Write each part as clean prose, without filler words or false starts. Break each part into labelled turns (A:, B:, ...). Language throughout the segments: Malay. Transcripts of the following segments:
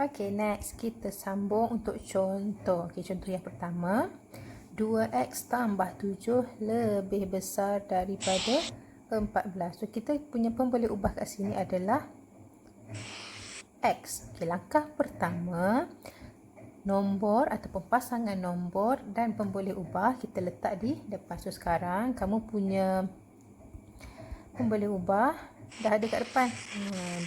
A: Okey, next kita sambung untuk contoh. Okey, contoh yang pertama. 2x tambah 7 lebih besar daripada 14. So, kita punya pemboleh ubah kat sini adalah x. Okey, langkah pertama, nombor ataupun pasangan nombor dan pemboleh ubah kita letak di depan. So, sekarang kamu punya pemboleh ubah dah ada kat depan.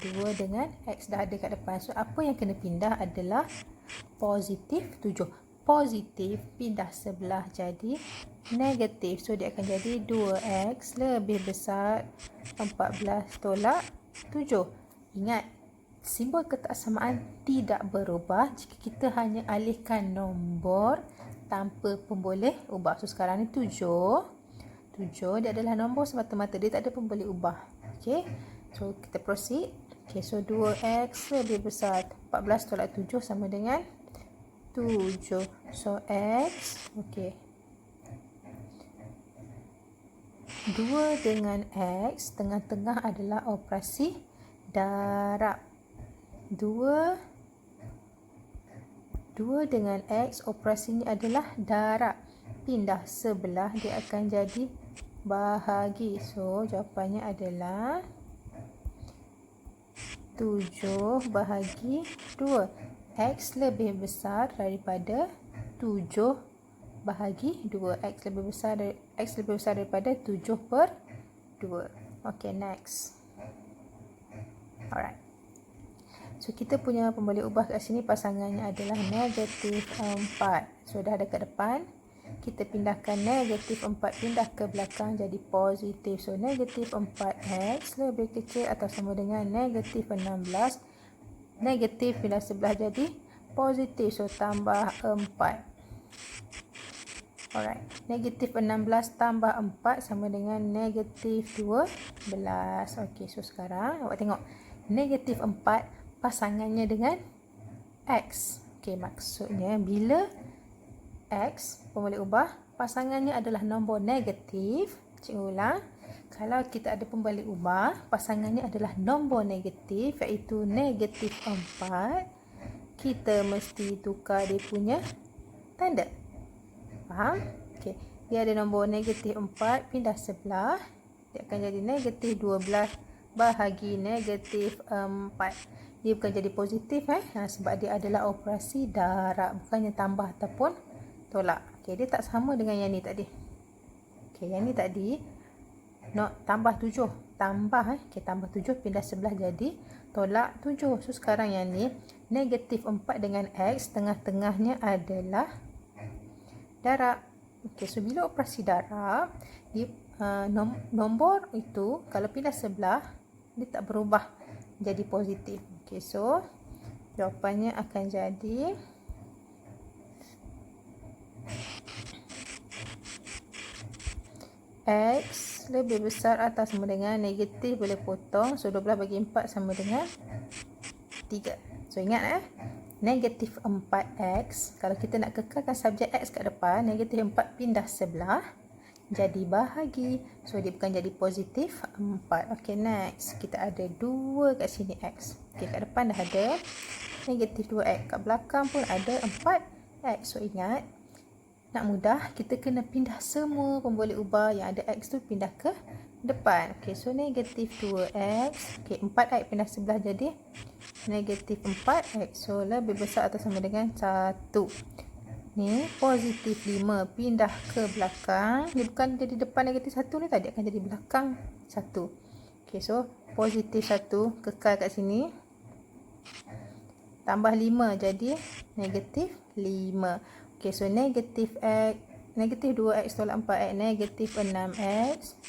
A: 2 dengan x dah ada kat depan. So, apa yang kena pindah adalah positif 7. Positif pindah sebelah jadi negatif. So, dia akan jadi 2x lebih besar 14 tolak 7. Ingat, simbol ketaksamaan tidak berubah jika kita hanya alihkan nombor tanpa pemboleh ubah. So, sekarang ni 7 dia adalah nombor semata-mata. Dia tak ada pemboleh ubah. Okey. So, kita proceed. Okey, so 2x lebih besar 14 tolak 7 sama dengan 7. So, x. Okey. 2 dengan x, tengah-tengah adalah operasi darab. 2 dengan x, operasinya adalah darab. Pindah sebelah, dia akan jadi bahagi. So, jawapannya adalah 7 bahagi 2. X lebih besar daripada 7 bahagi 2. X lebih besar daripada 7 per 2. Okay, next. Alright. So, kita punya pemboleh ubah kat sini pasangannya adalah negatif 4. So, dah ada kat depan. Kita pindahkan negatif 4 pindah ke belakang jadi positif. So, negatif 4x lebih kecil atau sama dengan negatif 16. Negatif pindah sebelah jadi positif. So, tambah 4. Alright. Negatif 16 tambah 4 sama dengan negatif 12. Okey, so sekarang awak tengok. Negatif 4 pasangannya dengan x. Okey, maksudnya bila x, pemboleh ubah, pasangannya adalah nombor negatif. Cikgu ulang. Kalau kita ada pemboleh ubah, pasangannya adalah nombor negatif, iaitu negatif 4. Kita mesti tukar dia punya tanda. Faham? Okey. Dia ada nombor negatif 4, pindah sebelah. Dia akan jadi negatif 12 bahagi negatif 4. Dia bukan jadi positif sebab dia adalah operasi darab, bukannya tambah ataupun tolak. Okey, dia tak sama dengan yang ni tadi. Okey, yang ni tadi tambah 7. Okey, tambah 7 pindah sebelah jadi tolak 7. So, sekarang yang ni negatif 4 dengan x, tengah-tengahnya adalah darab. Okey, so bila operasi darab, dia, nombor itu kalau pindah sebelah, dia tak berubah jadi positif. Okey, so jawapannya akan jadi x lebih besar atau sama dengan negatif boleh potong. So, 12 bagi 4 sama dengan 3. So, ingat negatif 4x. Kalau kita nak kekalkan subjek x kat depan, negatif 4 pindah sebelah jadi bahagi. So, dia bukan jadi positif 4. Okey, next. Kita ada 2 kat sini x. Okey, kat depan dah ada negatif 2x. Kat belakang pun ada 4x. So, ingat, nak mudah, kita kena pindah semua pemboleh ubah yang ada x tu pindah ke depan. Okey, so negatif 2x. Okey, 4x pindah sebelah jadi negatif 4x. So, lebih besar atau sama dengan 1. Ni positif 5 pindah ke belakang. Dia bukan jadi depan negatif 1 ni tadi, akan jadi belakang 1. Okey, so positif 1 kekal kat sini. Tambah 5 jadi negatif 5. Okey, so negatif 2x tolak 4x negatif 6x.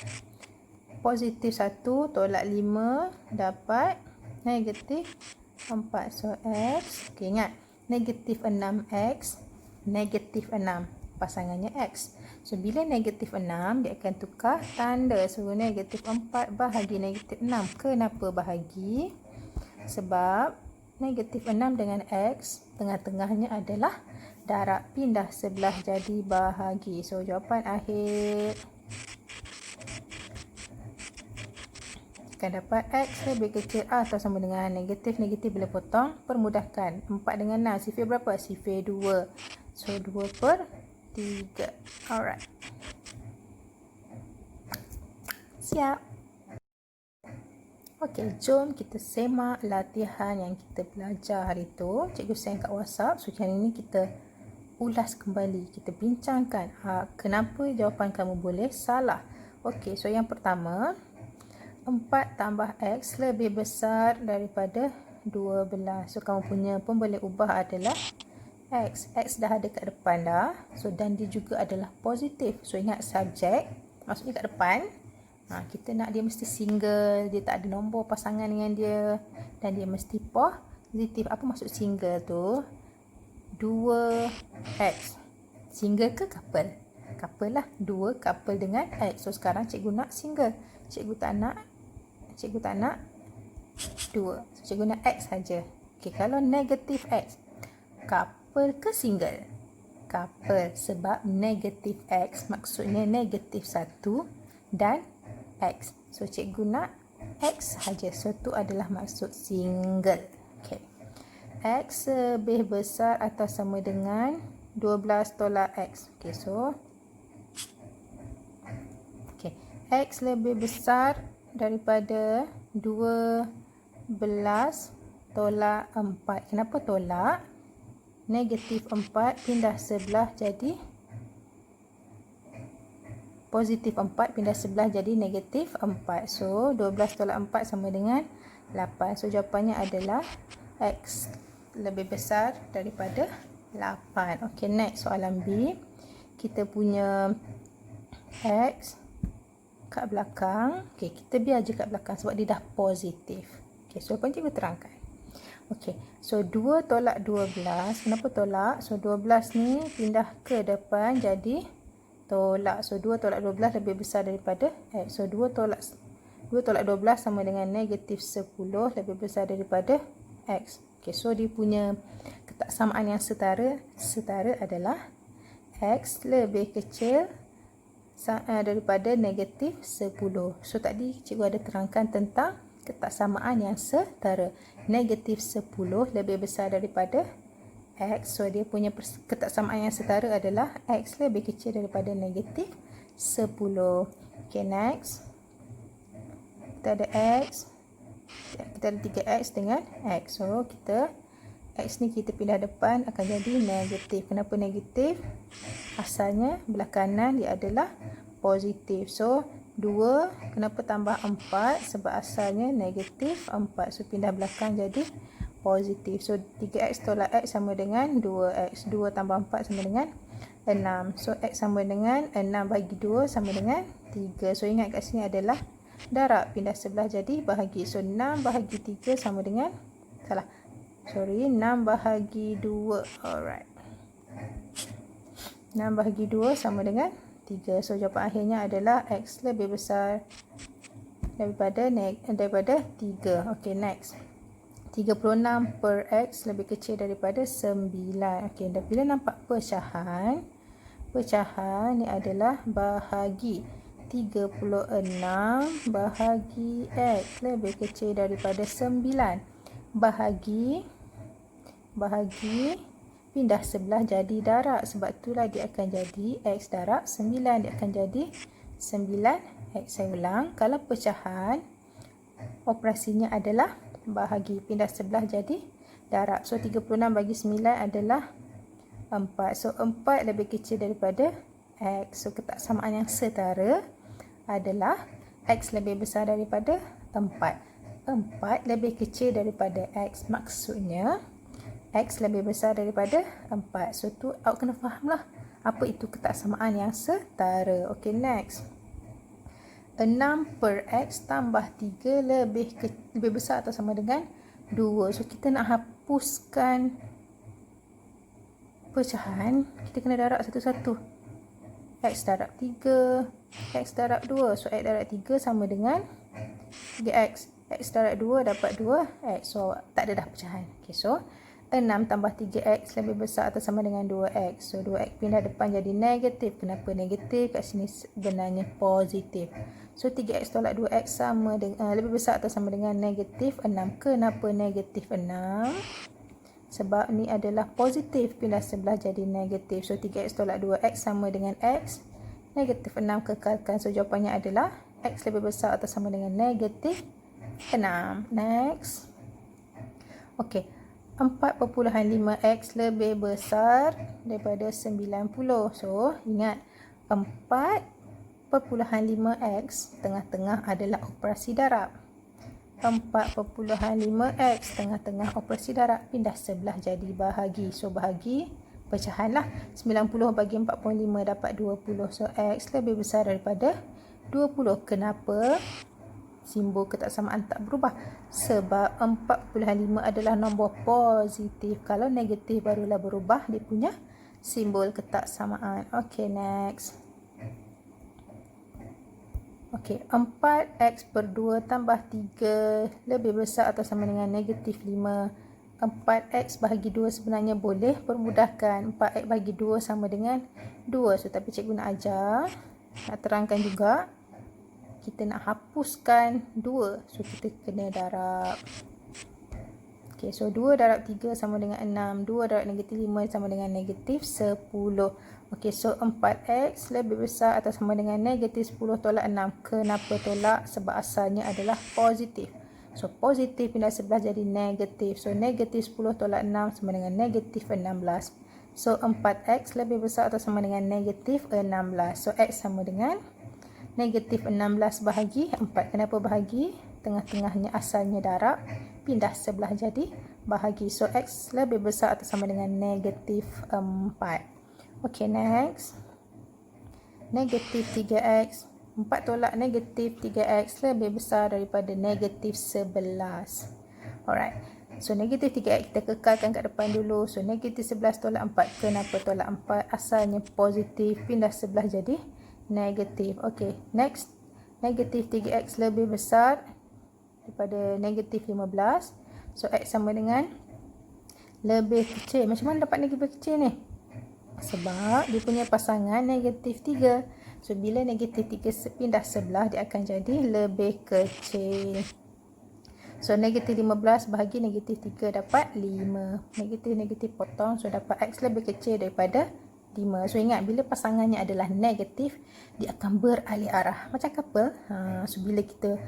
A: Positif 1 tolak 5 dapat negatif 4. So, x. Okey, ingat. Negatif 6x. Negatif 6. Pasangannya x. So, bila negatif 6, dia akan tukar tanda. So, negatif 4 bahagi negatif 6. Kenapa bahagi? Sebab negatif 6 dengan x, tengah-tengahnya adalah darab pindah sebelah jadi bahagi. So jawapan akhir akan dapat X lebih kecil A atau sama dengan negatif boleh potong, permudahkan. 4 dengan 6, sifir berapa? Sifir 2. So 2/3. Alright. Siap. Okey, jom kita semak latihan yang kita belajar hari tu. Cikgu send kat WhatsApp. So hari ni kita ulas kembali, kita bincangkan kenapa jawapan kamu boleh salah. Okey, so yang pertama, 4 tambah X lebih besar daripada 12. So kamu punya pun boleh ubah adalah X. X dah ada kat depan dah. So dan dia juga adalah positif. So ingat subjek, maksudnya kat depan. Kita nak dia mesti single, dia tak ada nombor pasangan dengan dia, dan dia mesti positif. Apa maksud single tu? 2X. Single ke couple? Couple lah. 2 couple dengan X. So sekarang cikgu nak single. Cikgu tak nak 2. So cikgu nak X saja. Okey, kalau negatif X, couple ke single? Couple, sebab negatif X maksudnya negatif 1 dan X. So cikgu nak X saja. So tu adalah maksud single. Okey. X lebih besar atau sama dengan 12 tolak X. Okey, so X lebih besar daripada 12 tolak 4. Kenapa tolak? Negatif 4 pindah sebelah jadi positif 4, pindah sebelah jadi negatif 4. So 12 tolak 4 sama dengan 8. So jawapannya adalah X lebih besar daripada 8. Okey, next soalan B. Kita punya X kat belakang. Okey, kita biar je kat belakang sebab dia dah positif. Okey, so apa cikgu terangkan. Okey, so 2 tolak 12. Kenapa tolak? So 12 ni pindah ke depan jadi tolak. So 2 tolak 12 lebih besar daripada X. So 2 tolak 12 sama dengan negatif 10 lebih besar daripada X. Okey, so dia punya ketaksamaan yang setara adalah X lebih kecil daripada negatif 10. So tadi cikgu ada terangkan tentang ketaksamaan yang setara. Negatif 10 lebih besar daripada X. So dia punya ketaksamaan yang setara adalah X lebih kecil daripada negatif 10. Okay, next. Kita ada X. Kita ada 3X dengan X. So kita X ni kita pindah depan akan jadi negatif. Kenapa negatif? Asalnya belah kanan dia adalah positif. So 2 kenapa tambah 4? Sebab asalnya negatif 4. So pindah belakang jadi positif. So 3X tolak X sama dengan 2X. 2 tambah 4 sama dengan 6. So X sama dengan 6 bagi 2 sama dengan 3. So ingat kat sini adalah darab. Pindah sebelah jadi bahagi. So 6 bahagi 3 sama dengan 6 bahagi 2. Alright. 6 bahagi 2 sama dengan 3. So jawapan akhirnya adalah X lebih besar daripada 3. Okey, next. 36 per X lebih kecil daripada 9. Okey, bila nampak pecahan ni adalah bahagi. 36 bahagi X lebih kecil daripada 9. Bahagi pindah sebelah jadi darab. Sebab itulah dia akan jadi X darab 9. Dia akan jadi 9X. Saya ulang. Kalau pecahan, operasinya adalah bahagi. Pindah sebelah jadi darab. So 36 bagi 9 adalah 4. So 4 lebih kecil daripada X. So ketaksamaan yang setara adalah X lebih besar daripada 4. 4 lebih kecil daripada X. Maksudnya X lebih besar daripada 4. So tu awak kena faham lah apa itu ketaksamaan yang setara. Okay, next. 6 per X tambah 3 lebih besar atau sama dengan 2. So kita nak hapuskan pecahan, kita kena darab satu-satu. X darab 3, X darab 2. So X darab 3 sama dengan 3X. X darab 2 dapat 2X. So tak ada dah pecahan. Okay, so 6 tambah 3x lebih besar atau sama dengan 2x. So 2x pindah depan jadi negatif. Kenapa negatif? Kat sini sebenarnya positif. So 3x tolak 2x sama dengan lebih besar atau sama dengan negatif 6. Kenapa negatif 6? Sebab ni adalah positif, pindah sebelah jadi negatif. So 3x tolak 2x sama dengan x. Negatif 6 kekalkan. So jawapannya adalah x lebih besar atau sama dengan negatif 6. Next. Okey. 4.5x lebih besar daripada 90. So, ingat 4.5x tengah-tengah adalah operasi darab. 4.5x tengah-tengah operasi darab, pindah sebelah jadi bahagi. So, bahagi pecahanlah. 90 bagi 45 dapat 20. So, x lebih besar daripada 20. Kenapa? Simbol ketaksamaan tak berubah. Sebab 4.5 adalah nombor positif. Kalau negatif barulah berubah dia punya simbol ketaksamaan. Okey, next. Okey, 4x per 2 tambah 3 lebih besar atau sama dengan negatif 5. 4x bahagi 2 sebenarnya boleh permudahkan. 4x bahagi 2 sama dengan 2. So, tapi cikgu nak ajar, nak terangkan juga. Kita nak hapuskan 2. So, kita kena darab. Okay, so 2 darab 3 sama dengan 6. 2 darab negatif 5 sama dengan negatif 10. Okay, so 4x lebih besar atau sama dengan negatif 10 tolak 6. Kenapa tolak? Sebab asalnya adalah positif. So, positif pindah sebelah jadi negatif. So, negatif 10 tolak 6 sama dengan negatif 16. So, 4x lebih besar atau sama dengan negatif 16. So, x sama dengan negatif 16 bahagi 4. Kenapa bahagi? Tengah-tengahnya asalnya darab. Pindah sebelah jadi bahagi. So, x lebih besar atau sama dengan negatif 4. Okey, next. Negatif 3x. 4 tolak negatif 3x lebih besar daripada negatif 11. Alright. So, negatif 3x kita kekalkan kat depan dulu. So, negatif 11 tolak 4. Kenapa tolak 4? Asalnya positif. Pindah sebelah jadi negatif. Okey, next. Negatif 3x lebih besar daripada negatif 15. So, x sama dengan lebih kecil. Macam mana dapat negatif kecil ni? Sebab dia punya pasangan negatif 3. So, bila negatif 3 pindah sebelah, dia akan jadi lebih kecil. So, negatif 15 bahagi negatif 3 dapat 5. Negatif-negatif potong. So, dapat x lebih kecil daripada 5. So, ingat bila pasangannya adalah negatif, dia akan beralih arah. Macam couple. So, bila kita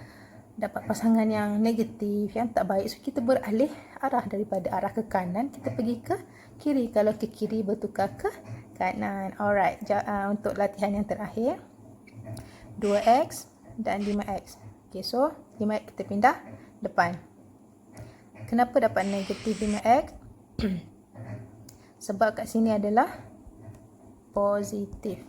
A: dapat pasangan yang negatif, yang tak baik, so kita beralih arah daripada arah ke kanan, kita pergi ke kiri. Kalau ke kiri, bertukar ke kanan. Alright, untuk latihan yang terakhir, 2x dan 5x. Okay, so 5x kita pindah depan. Kenapa dapat negatif 5x? Sebab kat sini adalah positif.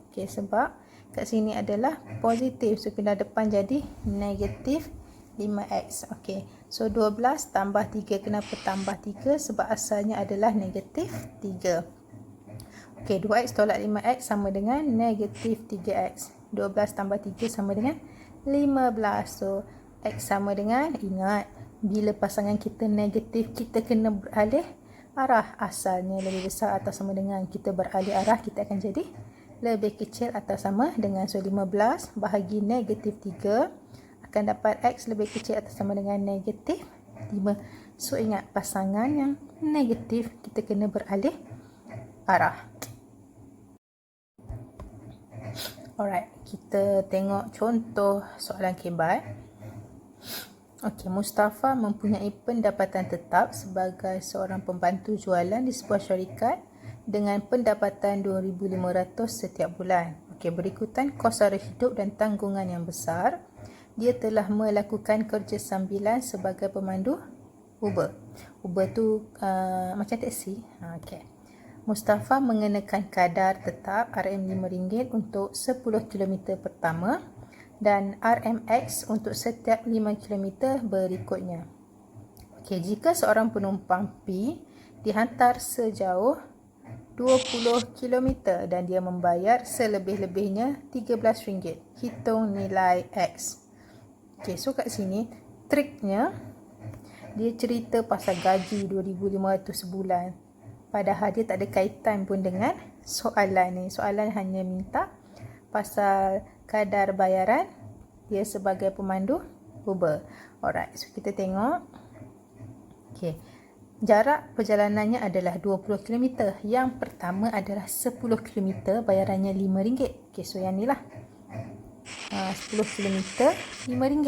A: Okey, sebab kat sini adalah positif. So, pindah depan jadi negatif 5x. Okey, so 12 tambah 3. Kenapa tambah 3? Sebab asalnya adalah negatif 3. Okey, 2x tolak 5x sama dengan negatif 3x. 12 tambah 3 sama dengan 15. So, x sama dengan, ingat, bila pasangan kita negatif, kita kena beralih arah. Asalnya lebih besar atau sama dengan, kita beralih arah, kita akan jadi lebih kecil atau sama dengan. So, 15 bahagi negatif 3 akan dapat x lebih kecil atau sama dengan negatif 5. So, ingat, pasangan yang negatif, kita kena beralih arah. Alright, kita tengok contoh soalan kebat. Okey, Mustafa mempunyai pendapatan tetap sebagai seorang pembantu jualan di sebuah syarikat dengan pendapatan 2,500 setiap bulan. Okey, berikutan kos sara hidup dan tanggungan yang besar. Dia telah melakukan kerja sambilan sebagai pemandu Uber. Uber tu macam taksi. Okey. Mustafa mengenakan kadar tetap RM5 untuk 10 km pertama dan RMX untuk setiap 5 km berikutnya. Okey, jika seorang penumpang P dihantar sejauh 20 km dan dia membayar selebih-lebihnya RM13, hitung nilai X. Okey, so kat sini triknya, dia cerita pasal gaji 2,500 sebulan. Padahal dia tak ada kaitan pun dengan soalan ni. Soalan hanya minta pasal kadar bayaran dia sebagai pemandu Uber. Alright, so kita tengok. Okay. Jarak perjalanannya adalah 20 km. Yang pertama adalah 10 km, bayarannya RM5. Okay, so yang ni lah. 10 km, RM5.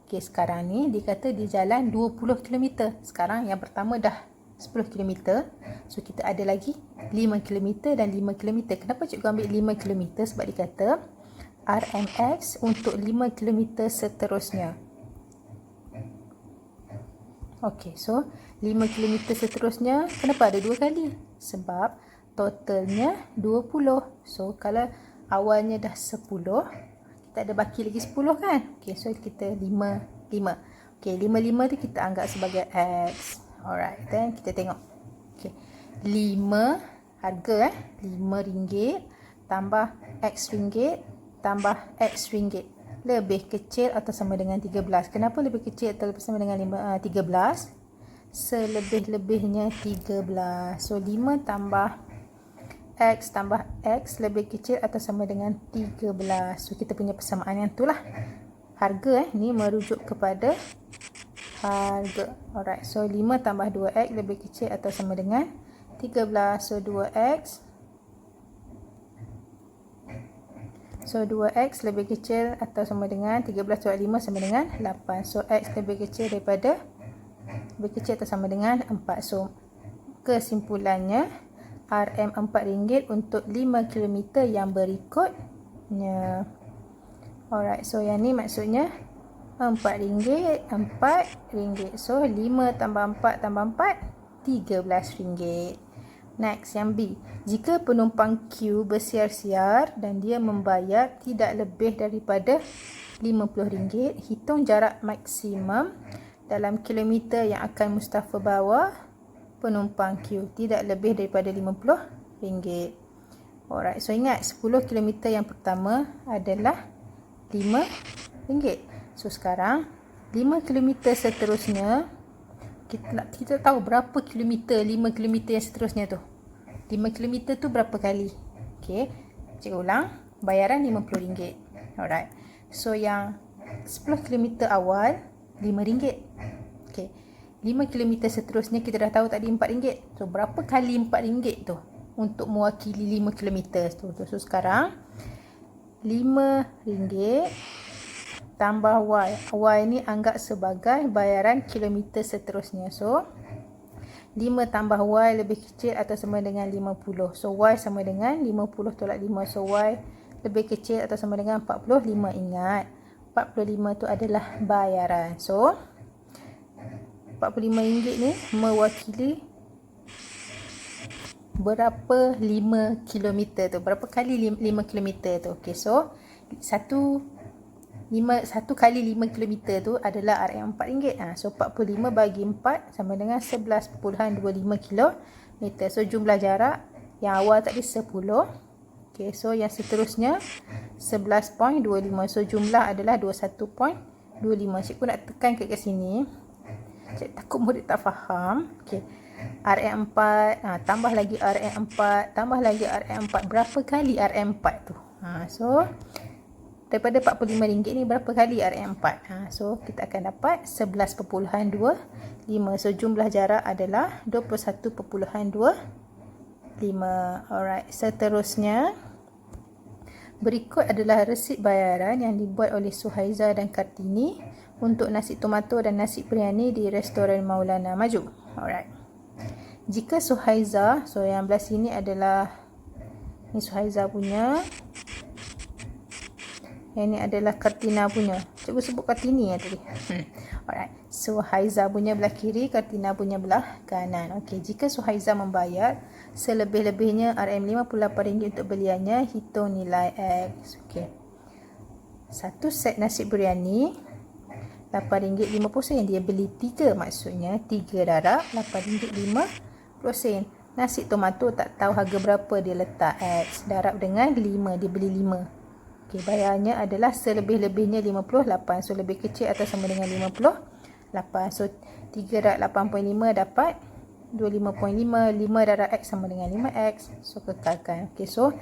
A: Okay, sekarang ni dia kata dia jalan 20 km. Sekarang yang pertama dah 10 km. So, kita ada lagi 5 km dan 5 km. Kenapa cikgu ambil 5 km? Sebab dia kata RMX untuk 5 km seterusnya. Okay, so 5 km seterusnya, kenapa ada 2 kali? Sebab totalnya 20. So, kalau awalnya dah 10, kita ada baki lagi 10 kan? Okay, so kita 5. Okay, 5 tu kita anggap sebagai X. Alright, then kita tengok. Okay, 5 harga RM5 tambah X ringgit tambah X ringgit. Lebih kecil atau sama dengan 13. Kenapa lebih kecil atau sama dengan 13? Selebih-lebihnya 13. So 5 tambah X tambah X lebih kecil atau sama dengan 13. So kita punya persamaan yang tu lah. Harga ni merujuk kepada harga. Alright, so 5 tambah 2X lebih kecil atau sama dengan 13. So 2X. So 2X lebih kecil atau sama dengan 13 + 5 sama dengan 8. So X lebih kecil atau sama dengan 4. So kesimpulannya RM RM4 untuk 5 km yang berikutnya. Alright, so yang ni maksudnya RM4, RM4. So 5 tambah 4 tambah 4, RM13. Next, yang B. Jika penumpang Q bersiar-siar dan dia membayar tidak lebih daripada RM50, hitung jarak maksimum dalam kilometer yang akan Mustafa bawa penumpang Q tidak lebih daripada RM50. Alright, so ingat 10 km yang pertama adalah RM5. So sekarang 5 km seterusnya, kita tahu berapa kilometer 5 km yang seterusnya tu. 5 km tu berapa kali? Okay, cikgu ulang. Bayaran RM50. Alright, so yang 10 km awal RM5. Okay, 5 km seterusnya kita dah tahu tadi RM4. So berapa kali RM4 tu untuk mewakili 5 km tu. So sekarang RM5 tambah Y. Y ni anggap sebagai bayaran kilometer seterusnya. So 5 tambah Y lebih kecil atau sama dengan 50. So Y sama dengan 50 tolak 5. So Y lebih kecil atau sama dengan 45. Ingat, 45 tu adalah bayaran. So RM45 ni mewakili berapa 5 km tu. Berapa kali 5 km tu. Okay, so satu kali 5 km tu adalah RM4. So 45 bagi 4 sama dengan 11.25 km. So jumlah jarak yang awal tadi 10. Okay, so yang seterusnya 11.25. So jumlah adalah 21.25. Cikgu nak tekan kat sini. Cikgu takut murid tak faham. Okay, RM4 tambah lagi RM4 tambah lagi RM4. Berapa kali RM4 tu? So daripada RM45 ni berapa kali RM4? So kita akan dapat 11.25. So jumlah jarak adalah 21.25. Alright, seterusnya berikut adalah resit bayaran yang dibuat oleh Suhaiza dan Kartini untuk nasi tomato dan nasi biryani di restoran Maulana Maju. Alright. Jika Suhaiza, so yang belah sini adalah ni Suhaiza punya, yang ni adalah Kartina punya. Cikgu sebut Kartini ya tadi. Alright. Suhaiza punya belah kiri, Kartina punya belah kanan. Okey, jika Suhaiza membayar selebih-lebihnya RM58 untuk beliannya, hitung nilai X. Okey. Satu set nasi biryani RM8.50. Dia beli 3, maksudnya 3 darab RM8.50. Nasi tomato tak tahu harga berapa, dia letak X. Darab dengan 5, dia beli 5. Okey, bayarnya adalah selebih-lebihnya 58. So lebih kecil atau sama dengan 58. 8. So 3/8.5 dapat 25.5. 5 darab X sama dengan 5X. So kekalkan. Okay, so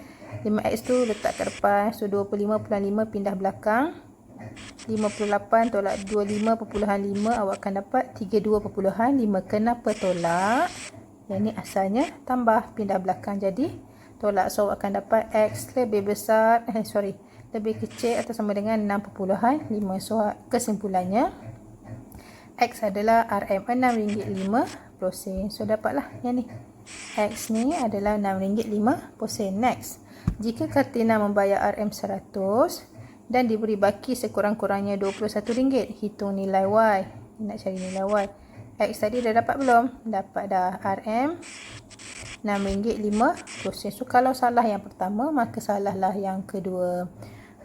A: 5X tu letak kat depan. So 25.5 pindah belakang. 58 tolak 25.5, awak akan dapat 32.5. Kenapa tolak? Yang ni asalnya tambah, pindah belakang jadi tolak. So awak akan dapat X lebih besar, lebih kecil atau sama dengan 6.5. So kesimpulannya X adalah RM RM6.50. So dapatlah yang ni. X ni adalah RM6.50. Next, jika Kartina membayar RM100 dan diberi baki sekurang-kurangnya RM21, hitung nilai Y. Nak cari nilai Y. X tadi dah dapat belum? Dapat dah. RM RM6.50. So kalau salah yang pertama, maka salahlah yang kedua.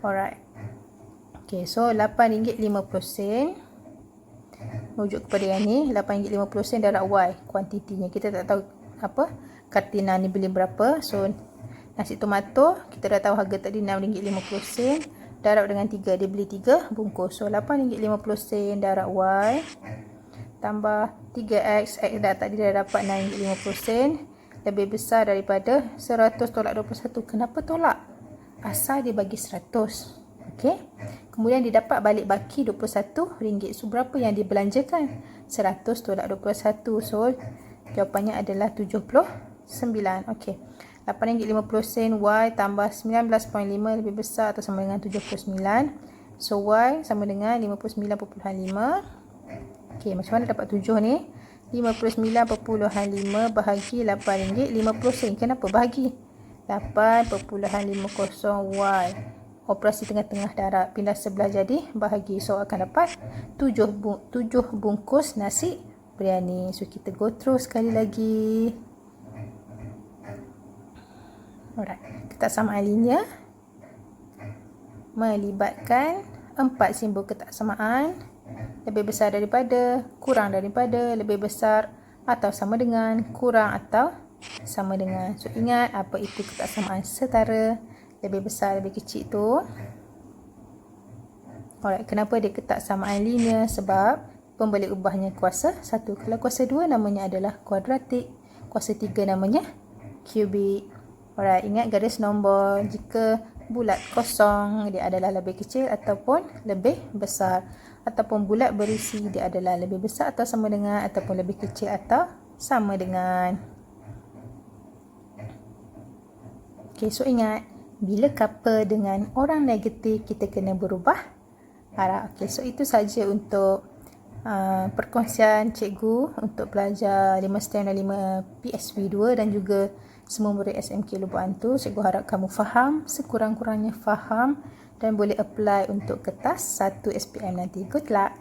A: Alright. Okay, so RM8.50 merujuk kepada yang ni. RM8.50 darab Y, kuantitinya. Kita tak tahu apa Kartina ni beli berapa. So nasi tomato kita dah tahu harga tadi RM6.50. Darab dengan 3, dia beli 3 bungkus. So RM8.50 darab Y tambah 3X. X dah tadi dah dapat RM6.50, lebih besar daripada 100 tolak 21. Kenapa tolak? Asal dia bagi 100. Okey. Kemudian dia dapat balik baki RM21. So berapa yang dia belanjakan? 100 tolak 21. So jawapannya adalah 79. Okey. RM8.50 Y tambah 19.5 lebih besar atau sama dengan 79. So Y sama dengan 59.5. Okey, macam mana dapat 7 ni? 59.5 bahagi RM8.50. Kenapa bahagi? 8.50 Y. Operasi tengah-tengah darab, pindah sebelah jadi bahagi. So akan dapat 7 bungkus nasi biryani. So kita go through sekali lagi. Alright, ketaksamaan linear melibatkan 4 simbol ketaksamaan: lebih besar daripada, kurang daripada, lebih besar atau sama dengan, kurang atau sama dengan. So ingat apa itu ketaksamaan setara, lebih besar lebih kecil tu. Alright, kenapa dia ketaksamaan linear? Sebab pemboleh ubahnya kuasa 1. Kalau kuasa 2 namanya adalah kuadratik, kuasa 3 namanya kubik. Alright, ingat garis nombor. Jika bulat kosong, dia adalah lebih kecil ataupun lebih besar. Ataupun bulat berisi, dia adalah lebih besar atau sama dengan, ataupun lebih kecil atau sama dengan. Okay, so ingat, bila couple dengan orang negatif, kita kena berubah arah. Okay, so itu saja untuk perkongsian cikgu untuk pelajar 5 STEM dan 5 PSV 2 dan juga semua murid SMK Lubuk Antu. Cikgu harap kamu faham, sekurang-kurangnya faham dan boleh apply untuk kertas 1 SPM nanti. Good luck!